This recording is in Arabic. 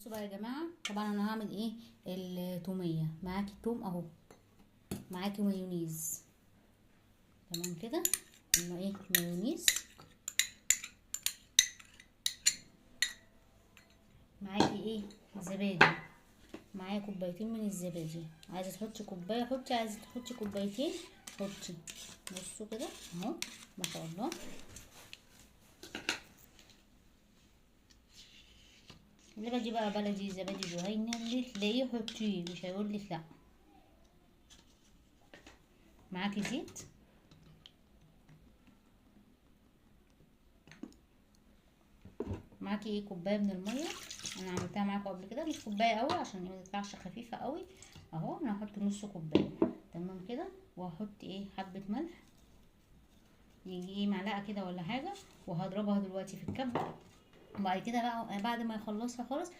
بصوا بقى يا جماعه، طبعا انا هعمل ايه؟ التوميه. معاكي توم اهو، معاكي مايونيز. تمام كده. ايه مايونيز، معاكي ايه؟ زبادي. معايا كوبايتين من الزبادي. عايزه تحطي كوبايه حطي، عايزه تحطي كوبايتين حطي. بصوا كده اهو، ما شاء الله. الزبادي بقى بلدي، زبادي جهينة اللي تلاقيه حطيه، مش هيقولك لا. معاكي زيت، معاكي ايه؟ كوبايه من الميه. انا عملتها معاكم قبل كده، مش كوبايه قوي عشان ما تطلعش خفيفه قوي. اهو انا هحط نص كوبايه. تمام كده. وهحط ايه؟ حبه ملح، يجي ايه معلقه كده ولا حاجه. وهضربها دلوقتي في الكبه. وبعد كده بقى بعد ما يخلصها خالص